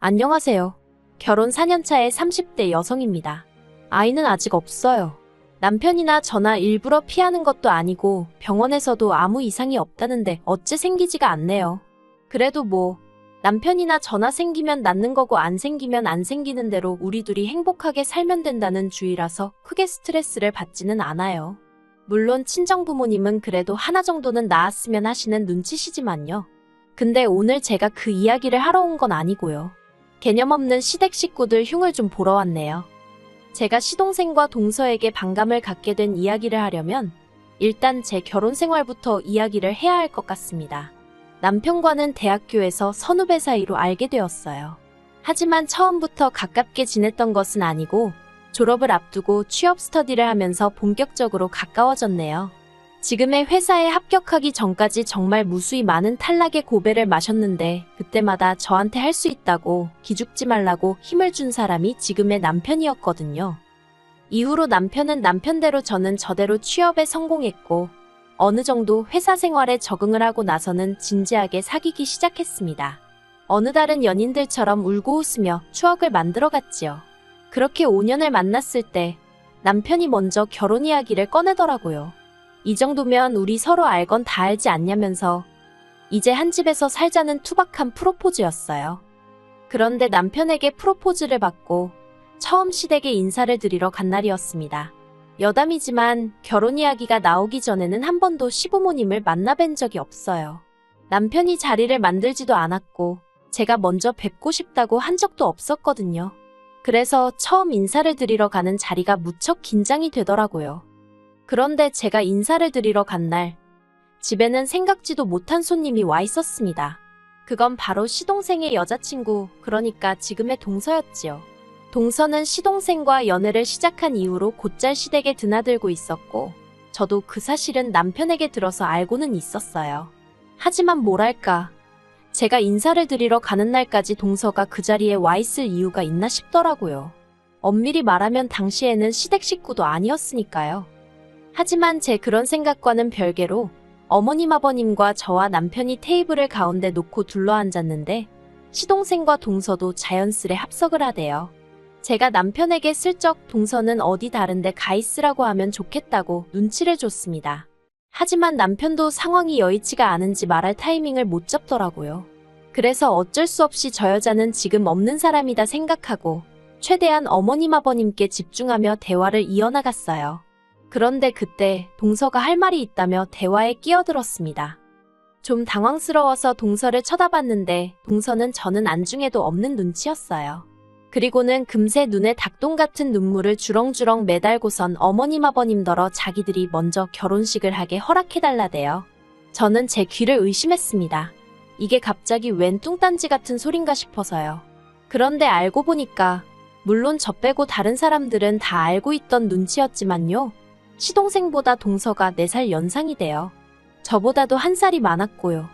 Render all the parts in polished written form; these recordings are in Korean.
안녕하세요. 결혼 4년차의 30대 여성입니다. 아이는 아직 없어요. 남편이나 저나 일부러 피하는 것도 아니고 병원에서도 아무 이상이 없다는데 어째 생기지가 않네요. 그래도 남편이나 저나 생기면 낳는 거고 안 생기면 안 생기는 대로 우리 둘이 행복하게 살면 된다는 주의라서 크게 스트레스를 받지는 않아요. 물론 친정부모님은 그래도 하나 정도는 낳았으면 하시는 눈치시지만요. 근데 오늘 제가 그 이야기를 하러 온 건 아니고요. 개념 없는 시댁 식구들 흉을 좀 보러 왔네요. 제가 시동생과 동서에게 반감을 갖게 된 이야기를 하려면 일단 제 결혼 생활부터 이야기를 해야 할 것 같습니다. 남편과는 대학교에서 선후배 사이로 알게 되었어요. 하지만 처음부터 가깝게 지냈던 것은 아니고 졸업을 앞두고 취업 스터디를 하면서 본격적으로 가까워졌네요. 지금의 회사에 합격하기 전까지 정말 무수히 많은 탈락의 고배를 마셨는데 그때마다 저한테 할 수 있다고 기죽지 말라고 힘을 준 사람이 지금의 남편이었거든요. 이후로 남편은 남편대로 저는 저대로 취업에 성공했고 어느 정도 회사 생활에 적응을 하고 나서는 진지하게 사귀기 시작했습니다. 어느 다른 연인들처럼 울고 웃으며 추억을 만들어갔지요. 그렇게 5년을 만났을 때 남편이 먼저 결혼 이야기를 꺼내더라고요. 이 정도면 우리 서로 알건 다 알지 않냐면서 이제 한 집에서 살자는 투박한 프로포즈였어요. 그런데 남편에게 프로포즈를 받고 처음 시댁에 인사를 드리러 간 날이었습니다. 여담이지만 결혼 이야기가 나오기 전에는 한 번도 시부모님을 만나뵌 적이 없어요. 남편이 자리를 만들지도 않았고 제가 먼저 뵙고 싶다고 한 적도 없었거든요. 그래서 처음 인사를 드리러 가는 자리가 무척 긴장이 되더라고요. 그런데 제가 인사를 드리러 간 날, 집에는 생각지도 못한 손님이 와 있었습니다. 그건 바로 시동생의 여자친구, 그러니까 지금의 동서였지요. 동서는 시동생과 연애를 시작한 이후로 곧잘 시댁에 드나들고 있었고, 저도 그 사실은 남편에게 들어서 알고는 있었어요. 하지만 뭐랄까, 제가 인사를 드리러 가는 날까지 동서가 그 자리에 와 있을 이유가 있나 싶더라고요. 엄밀히 말하면 당시에는 시댁 식구도 아니었으니까요. 하지만 제 그런 생각과는 별개로 어머님 아버님과 저와 남편이 테이블을 가운데 놓고 둘러앉았는데 시동생과 동서도 자연스레 합석을 하대요. 제가 남편에게 슬쩍 동서는 어디 다른데 가 있으라고 하면 좋겠다고 눈치를 줬습니다. 하지만 남편도 상황이 여의치가 않은지 말할 타이밍을 못 잡더라고요. 그래서 어쩔 수 없이 저 여자는 지금 없는 사람이다 생각하고 최대한 어머님 아버님께 집중하며 대화를 이어나갔어요. 그런데 그때 동서가 할 말이 있다며 대화에 끼어들었습니다. 좀 당황스러워서 동서를 쳐다봤는데 동서는 저는 안중에도 없는 눈치였어요. 그리고는 금세 눈에 닭똥 같은 눈물을 주렁주렁 매달고선 어머님 아버님더러 자기들이 먼저 결혼식을 하게 허락해달라대요. 저는 제 귀를 의심했습니다. 이게 갑자기 웬 뚱딴지 같은 소린가 싶어서요. 그런데 알고 보니까 물론 저 빼고 다른 사람들은 다 알고 있던 눈치였지만요. 시동생보다 동서가 4살 연상이 돼요. 저보다도 한 살이 많았고요.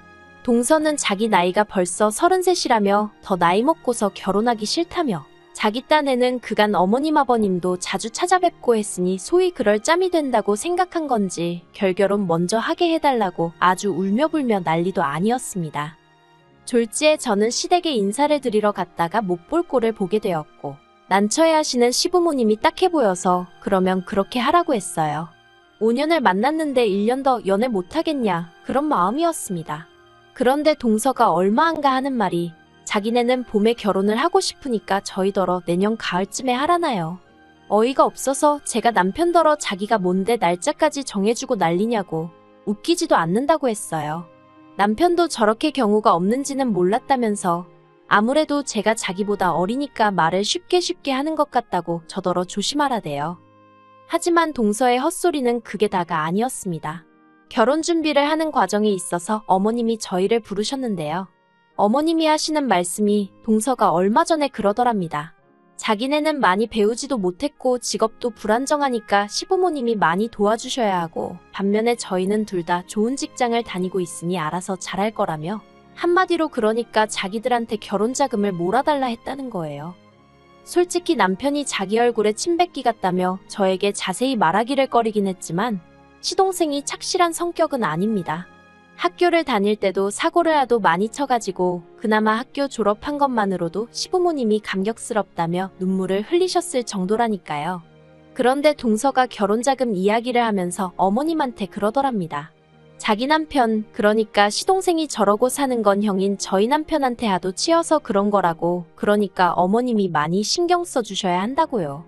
동서는 자기 나이가 벌써 33이라며 더 나이 먹고서 결혼하기 싫다며 자기 딴에는 그간 어머님 아버님도 자주 찾아뵙고 했으니 소위 그럴 짬이 된다고 생각한 건지 결결혼 먼저 하게 해달라고 아주 울며불며 난리도 아니었습니다. 졸지에 저는 시댁에 인사를 드리러 갔다가 못 볼 꼴을 보게 되었고 난처해하시는 시부모님이 딱해 보여서 그러면 그렇게 하라고 했어요. 5년을 만났는데 1년 더 연애 못하겠냐 그런 마음이었습니다. 그런데 동서가 얼마 안가 하는 말이 자기네는 봄에 결혼을 하고 싶으니까 저희더러 내년 가을쯤에 하라나요. 어이가 없어서 제가 남편더러 자기가 뭔데 날짜까지 정해주고 난리냐고 웃기지도 않는다고 했어요. 남편도 저렇게 경우가 없는지는 몰랐다면서 아무래도 제가 자기보다 어리니까 말을 쉽게 하는 것 같다고 저더러 조심하라대요. 하지만 동서의 헛소리는 그게 다가 아니었습니다. 결혼 준비를 하는 과정에 있어서 어머님이 저희를 부르셨는데요. 어머님이 하시는 말씀이 동서가 얼마 전에 그러더랍니다. 자기네는 많이 배우지도 못했고 직업도 불안정하니까 시부모님이 많이 도와주셔야 하고 반면에 저희는 둘 다 좋은 직장을 다니고 있으니 알아서 잘할 거라며 한마디로 그러니까 자기들한테 결혼 자금을 몰아달라 했다는 거예요. 솔직히 남편이 자기 얼굴에 침 뱉기 같다며 저에게 자세히 말하기를 꺼리긴 했지만 시동생이 착실한 성격은 아닙니다. 학교를 다닐 때도 사고를 하도 많이 쳐가지고 그나마 학교 졸업한 것만으로도 시부모님이 감격스럽다며 눈물을 흘리셨을 정도라니까요. 그런데 동서가 결혼자금 이야기를 하면서 어머님한테 그러더랍니다. 자기 남편, 그러니까 시동생이 저러고 사는 건 형인 저희 남편한테 하도 치여서 그런 거라고, 그러니까 어머님이 많이 신경 써주셔야 한다고요.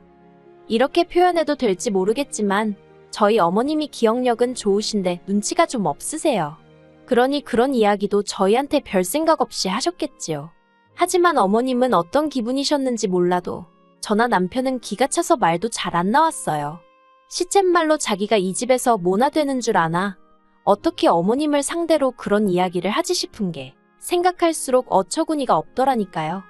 이렇게 표현해도 될지 모르겠지만 저희 어머님이 기억력은 좋으신데 눈치가 좀 없으세요. 그러니 그런 이야기도 저희한테 별 생각 없이 하셨겠지요. 하지만 어머님은 어떤 기분이셨는지 몰라도 저나 남편은 기가 차서 말도 잘 안 나왔어요. 시쳇말로 자기가 이 집에서 뭐나 되는 줄 아나 어떻게 어머님을 상대로 그런 이야기를 하지 싶은 게 생각할수록 어처구니가 없더라니까요.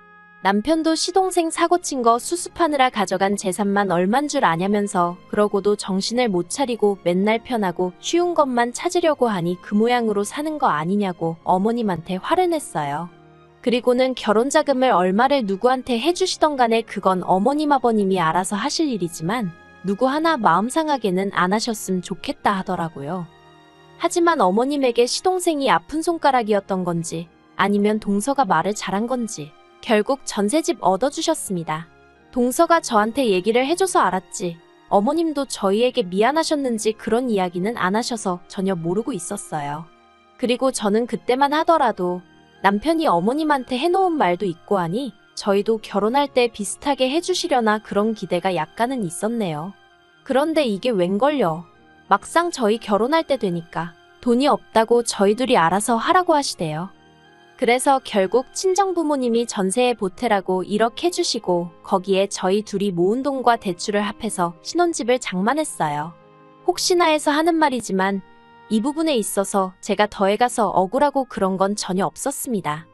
남편도 시동생 사고친 거 수습하느라 가져간 재산만 얼만 줄 아냐면서 그러고도 정신을 못 차리고 맨날 편하고 쉬운 것만 찾으려고 하니 그 모양으로 사는 거 아니냐고 어머님한테 화를 냈어요. 그리고는 결혼자금을 얼마를 누구한테 해주시던 간에 그건 어머님 아버님이 알아서 하실 일이지만 누구 하나 마음 상하게는 안 하셨음 좋겠다 하더라고요. 하지만 어머님에게 시동생이 아픈 손가락이었던 건지 아니면 동서가 말을 잘한 건지 결국 전셋집 얻어주셨습니다. 동서가 저한테 얘기를 해줘서 알았지 어머님도 저희에게 미안하셨는지 그런 이야기는 안 하셔서 전혀 모르고 있었어요. 그리고 저는 그때만 하더라도 남편이 어머님한테 해놓은 말도 있고 하니 저희도 결혼할 때 비슷하게 해주시려나 그런 기대가 약간은 있었네요. 그런데 이게 웬걸요. 막상 저희 결혼할 때 되니까 돈이 없다고 저희 둘이 알아서 하라고 하시대요. 그래서 결국 친정부모님이 전세에 보태라고 1억 해주시고 거기에 저희 둘이 모은 돈과 대출을 합해서 신혼집을 장만했어요. 혹시나 해서 하는 말이지만 이 부분에 있어서 제가 더해가서 억울하고 그런 건 전혀 없었습니다.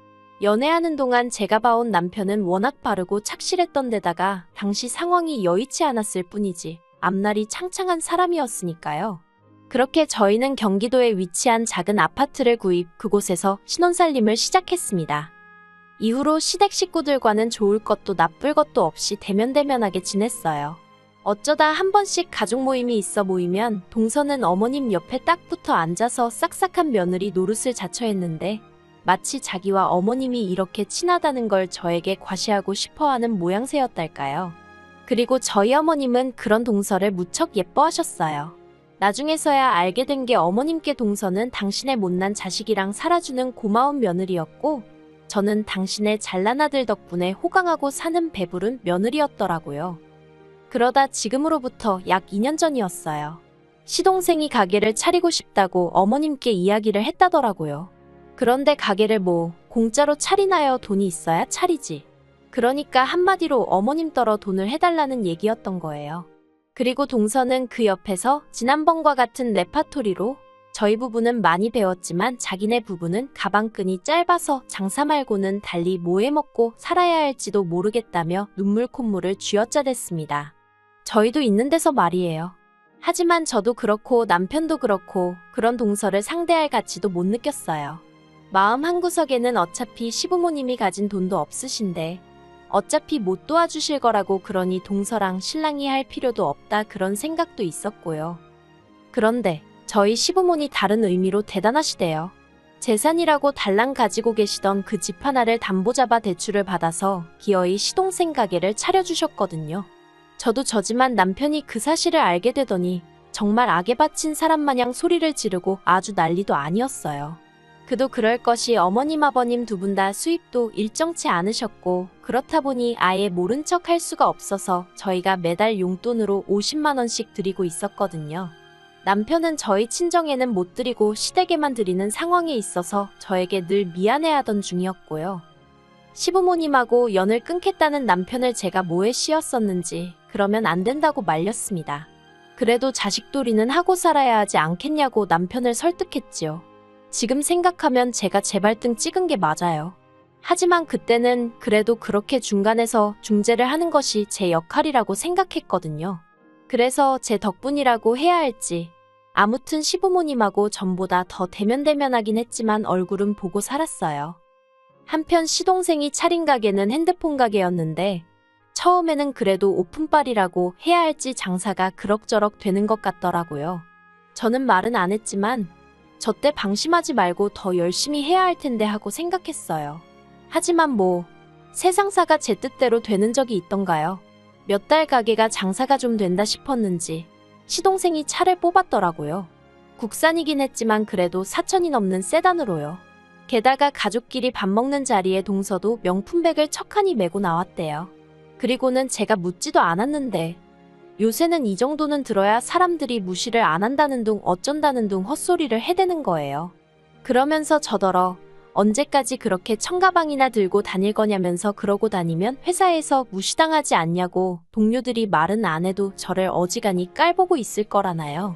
연애하는 동안 제가 봐온 남편은 워낙 바르고 착실했던 데다가 당시 상황이 여의치 않았을 뿐이지 앞날이 창창한 사람이었으니까요. 그렇게 저희는 경기도에 위치한 작은 아파트를 구입, 그곳에서 신혼살림을 시작했습니다. 이후로 시댁 식구들과는 좋을 것도 나쁠 것도 없이 대면대면하게 지냈어요. 어쩌다 한 번씩 가족 모임이 있어 모이면 동서는 어머님 옆에 딱 붙어 앉아서 싹싹한 며느리 노릇을 자처했는데 마치 자기와 어머님이 이렇게 친하다는 걸 저에게 과시하고 싶어하는 모양새였달까요. 그리고 저희 어머님은 그런 동서를 무척 예뻐하셨어요. 나중에서야 알게 된 게 어머님께 동서는 당신의 못난 자식이랑 살아주는 고마운 며느리였고 저는 당신의 잘난 아들 덕분에 호강하고 사는 배부른 며느리였더라고요. 그러다 지금으로부터 약 2년 전이었어요. 시동생이 가게를 차리고 싶다고 어머님께 이야기를 했다더라고요. 그런데 가게를 뭐 공짜로 차리나요? 돈이 있어야 차리지. 그러니까 한마디로 어머님 떨어 돈을 해달라는 얘기였던 거예요. 그리고 동서는 그 옆에서 지난번과 같은 레파토리로 저희 부부는 많이 배웠지만 자기네 부부는 가방끈이 짧아서 장사 말고는 달리 뭐 해먹고 살아야 할지도 모르겠다며 눈물 콧물을 쥐어짜댔습니다. 저희도 있는 데서 말이에요. 하지만 저도 그렇고 남편도 그렇고 그런 동서를 상대할 가치도 못 느꼈어요. 마음 한구석에는 어차피 시부모님이 가진 돈도 없으신데 어차피 못 도와주실 거라고 그러니 동서랑 신랑이 할 필요도 없다 그런 생각도 있었고요. 그런데 저희 시부모니 다른 의미로 대단하시대요. 재산이라고 달랑 가지고 계시던 그 집 하나를 담보 잡아 대출을 받아서 기어이 시동생 가게를 차려주셨거든요. 저도 저지만 남편이 그 사실을 알게 되더니 정말 악에 바친 사람 마냥 소리를 지르고 아주 난리도 아니었어요. 그도 그럴 것이 어머님 아버님 두 분 다 수입도 일정치 않으셨고 그렇다 보니 아예 모른 척 할 수가 없어서 저희가 매달 용돈으로 50만 원씩 드리고 있었거든요. 남편은 저희 친정에는 못 드리고 시댁에만 드리는 상황에 있어서 저에게 늘 미안해하던 중이었고요. 시부모님하고 연을 끊겠다는 남편을 제가 뭐에 씌웠었는지 그러면 안 된다고 말렸습니다. 그래도 자식돌이는 하고 살아야 하지 않겠냐고 남편을 설득했지요. 지금 생각하면 제가 제 발등 찍은 게 맞아요. 하지만 그때는 그래도 그렇게 중간에서 중재를 하는 것이 제 역할이라고 생각했거든요. 그래서 제 덕분이라고 해야 할지 아무튼 시부모님하고 전보다 더 대면대면하긴 했지만 얼굴은 보고 살았어요. 한편 시동생이 차린 가게는 핸드폰 가게였는데 처음에는 그래도 오픈빨이라고 해야 할지 장사가 그럭저럭 되는 것 같더라고요. 저는 말은 안 했지만 저 때 방심하지 말고 더 열심히 해야 할 텐데 하고 생각했어요. 하지만 세상사가 제 뜻대로 되는 적이 있던가요? 몇 달 가게가 장사가 좀 된다 싶었는지 시동생이 차를 뽑았더라고요. 국산이긴 했지만 그래도 4천이 넘는 세단으로요. 게다가 가족끼리 밥 먹는 자리에 동서도 명품백을 척하니 메고 나왔대요. 그리고는 제가 묻지도 않았는데 요새는 이 정도는 들어야 사람들이 무시를 안 한다는 둥 어쩐다는 둥 헛소리를 해대는 거예요. 그러면서 저더러 언제까지 그렇게 청가방이나 들고 다닐 거냐면서 그러고 다니면 회사에서 무시당하지 않냐고 동료들이 말은 안 해도 저를 어지간히 깔보고 있을 거라나요.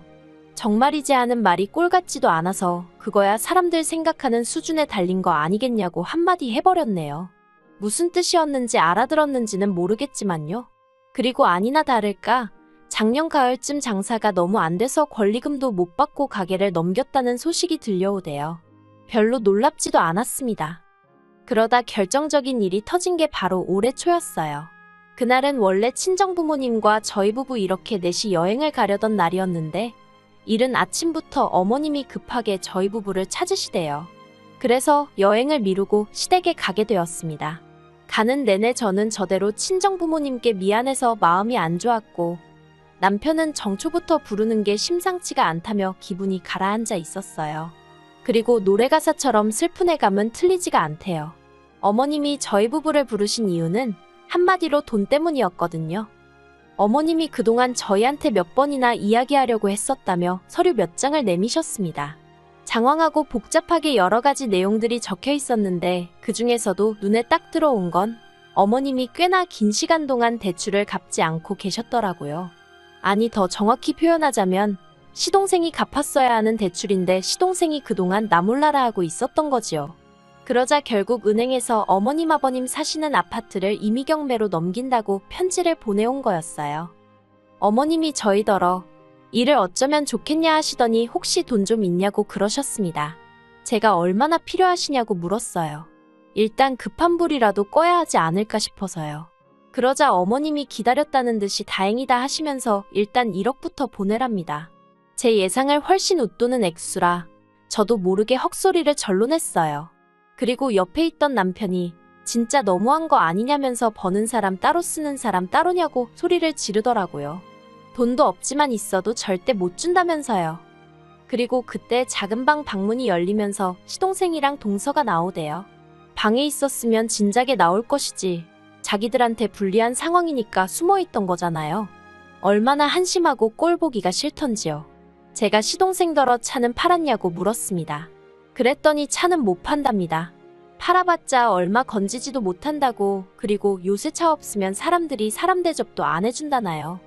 정말이지 하는 말이 꼴 같지도 않아서 그거야 사람들 생각하는 수준에 달린 거 아니겠냐고 한마디 해버렸네요. 무슨 뜻이었는지 알아들었는지는 모르겠지만요. 그리고 아니나 다를까 작년 가을쯤 장사가 너무 안 돼서 권리금도 못 받고 가게를 넘겼다는 소식이 들려오대요. 별로 놀랍지도 않았습니다. 그러다 결정적인 일이 터진 게 바로 올해 초였어요. 그날은 원래 친정부모님과 저희 부부 이렇게 넷이 여행을 가려던 날이었는데 이른 아침부터 어머님이 급하게 저희 부부를 찾으시대요. 그래서 여행을 미루고 시댁에 가게 되었습니다. 가는 내내 저는 저대로 친정부모님께 미안해서 마음이 안 좋았고 남편은 정초부터 부르는 게 심상치가 않다며 기분이 가라앉아 있었어요. 그리고 노래가사처럼 슬픈 애감은 틀리지가 않대요. 어머님이 저희 부부를 부르신 이유는 한마디로 돈 때문이었거든요. 어머님이 그동안 저희한테 몇 번이나 이야기하려고 했었다며 서류 몇 장을 내미셨습니다. 장황하고 복잡하게 여러 가지 내용들이 적혀 있었는데 그 중에서도 눈에 딱 들어온 건 어머님이 꽤나 긴 시간 동안 대출을 갚지 않고 계셨더라고요. 아니 더 정확히 표현하자면 시동생이 갚았어야 하는 대출인데 시동생이 그동안 나 몰라라 하고 있었던 거지요. 그러자 결국 은행에서 어머님 아버님 사시는 아파트를 임의경매로 넘긴다고 편지를 보내온 거였어요. 어머님이 저희더러 일을 어쩌면 좋겠냐 하시더니 혹시 돈 좀 있냐고 그러셨습니다. 제가 얼마나 필요하시냐고 물었어요. 일단 급한 불이라도 꺼야 하지 않을까 싶어서요. 그러자 어머님이 기다렸다는 듯이 다행이다 하시면서 일단 1억부터 보내랍니다. 제 예상을 훨씬 웃도는 액수라 저도 모르게 헛소리를 절로 냈어요. 그리고 옆에 있던 남편이 진짜 너무한 거 아니냐면서 버는 사람 따로 쓰는 사람 따로냐고 소리를 지르더라고요. 돈도 없지만 있어도 절대 못 준다면서요. 그리고 그때 작은 방 방문이 열리면서 시동생이랑 동서가 나오대요. 방에 있었으면 진작에 나올 것이지. 자기들한테 불리한 상황이니까 숨어있던 거잖아요. 얼마나 한심하고 꼴 보기가 싫던지요. 제가 시동생더러 차는 팔았냐고 물었습니다. 그랬더니 차는 못 판답니다. 팔아봤자 얼마 건지지도 못한다고. 그리고 요새 차 없으면 사람들이 사람 대접도 안 해준다나요.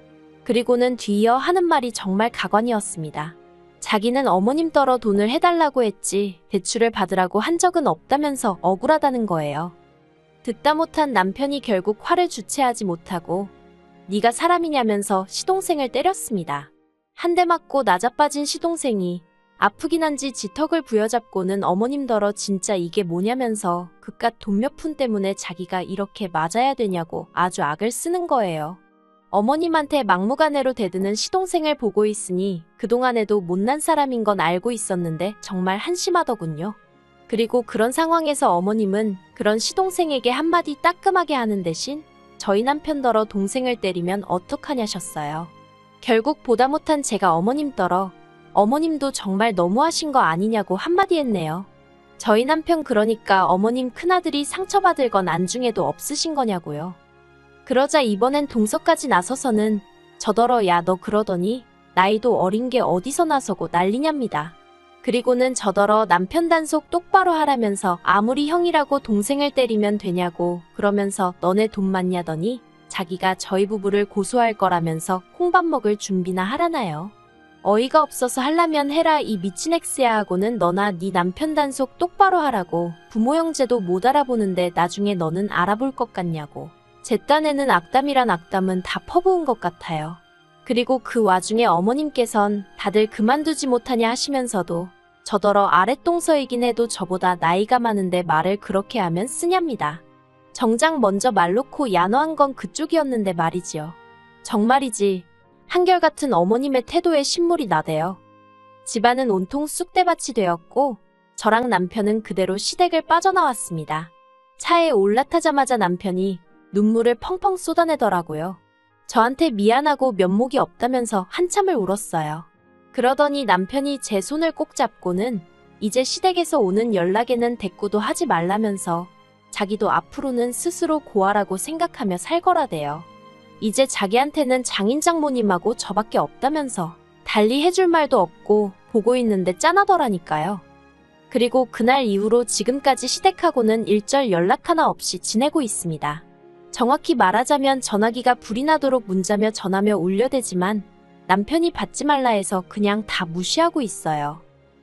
그리고는 뒤이어 하는 말이 정말 가관이었습니다. 자기는 어머님 떨어 돈을 해달라고 했지 대출을 받으라고 한 적은 없다면서 억울하다는 거예요. 듣다 못한 남편이 결국 화를 주체하지 못하고 네가 사람이냐면서 시동생을 때렸습니다. 한 대 맞고 나자빠진 시동생이 아프긴 한지 지턱을 부여잡고는 어머님더러 진짜 이게 뭐냐면서 그깟 돈 몇 푼 때문에 자기가 이렇게 맞아야 되냐고 아주 악을 쓰는 거예요. 어머님한테 막무가내로 대드는 시동생을 보고 있으니 그동안에도 못난 사람인 건 알고 있었는데 정말 한심하더군요. 그리고 그런 상황에서 어머님은 그런 시동생에게 한마디 따끔하게 하는 대신 저희 남편더러 동생을 때리면 어떡하냐셨어요. 결국 보다 못한 제가 어머님더러 어머님도 정말 너무하신 거 아니냐고 한마디 했네요. 저희 남편 그러니까 어머님 큰아들이 상처받을 건 안중에도 없으신 거냐고요. 그러자 이번엔 동서까지 나서서는 저더러 야 너 그러더니 나이도 어린 게 어디서 나서고 난리냐입니다. 그리고는 저더러 남편 단속 똑바로 하라면서 아무리 형이라고 동생을 때리면 되냐고 그러면서 너네 돈 많냐더니 자기가 저희 부부를 고소할 거라면서 콩밥 먹을 준비나 하라나요. 어이가 없어서 하려면 해라 이 미친 엑스야 하고는 너나 네 남편 단속 똑바로 하라고 부모 형제도 못 알아보는데 나중에 너는 알아볼 것 같냐고. 제 딴에는 악담이란 악담은 다 퍼부은 것 같아요. 그리고 그 와중에 어머님께선 다들 그만두지 못하냐 하시면서도 저더러 아랫동서이긴 해도 저보다 나이가 많은데 말을 그렇게 하면 쓰냐입니다. 정작 먼저 말 놓고 야너한 건 그쪽이었는데 말이지요. 정말이지 한결같은 어머님의 태도에 신물이 나대요. 집안은 온통 쑥대밭이 되었고 저랑 남편은 그대로 시댁을 빠져나왔습니다. 차에 올라타자마자 남편이 눈물을 펑펑 쏟아내더라고요. 저한테 미안하고 면목이 없다면서 한참을 울었어요. 그러더니 남편이 제 손을 꼭 잡고는 이제 시댁에서 오는 연락에는 대꾸도 하지 말라면서 자기도 앞으로는 스스로 고아라고 생각하며 살 거라대요. 이제 자기한테는 장인 장모님하고 저밖에 없다면서 달리 해줄 말도 없고 보고 있는데 짠하더라니까요. 그리고 그날 이후로 지금까지 시댁하고는 일절 연락 하나 없이 지내고 있습니다. 정확히 말하자면 전화기가 불이 나도록 문자며 전화며 울려대지만 남편이 받지 말라 해서 그냥 다 무시하고 있어요.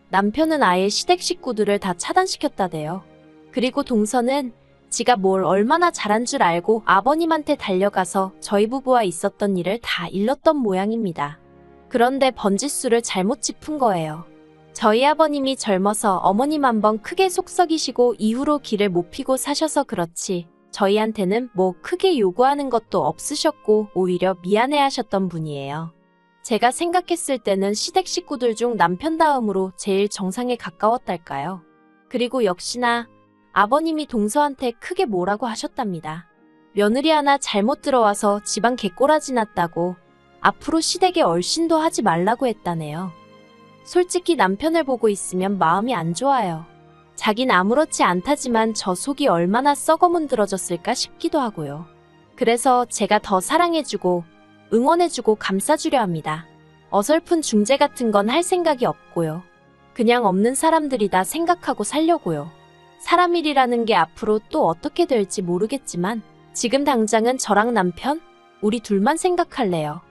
남편은 아예 시댁 식구들을 다 차단시켰다대요. 그리고 동서는 지가 뭘 얼마나 잘한 줄 알고 아버님한테 달려가서 저희 부부와 있었던 일을 다 일렀던 모양입니다. 그런데 번짓수를 잘못 짚은 거예요. 저희 아버님이 젊어서 어머님 한번 크게 속썩이시고 이후로 길을 못 피고 사셔서 그렇지 저희한테는 뭐 크게 요구하는 것도 없으셨고 오히려 미안해하셨던 분이에요. 제가 생각했을 때는 시댁 식구들 중 남편 다음으로 제일 정상에 가까웠달까요. 그리고 역시나 아버님이 동서한테 크게 뭐라고 하셨답니다. 며느리 하나 잘못 들어와서 집안 개꼬라지 났다고 앞으로 시댁에 얼씬도 하지 말라고 했다네요. 솔직히 남편을 보고 있으면 마음이 안 좋아요. 자긴 아무렇지 않다지만 저 속이 얼마나 썩어문드러졌을까 싶기도 하고요. 그래서 제가 더 사랑해주고 응원해주고 감싸주려 합니다. 어설픈 중재 같은 건 할 생각이 없고요. 그냥 없는 사람들이다 생각하고 살려고요. 사람 일이라는 게 앞으로 또 어떻게 될지 모르겠지만 지금 당장은 저랑 남편, 우리 둘만 생각할래요.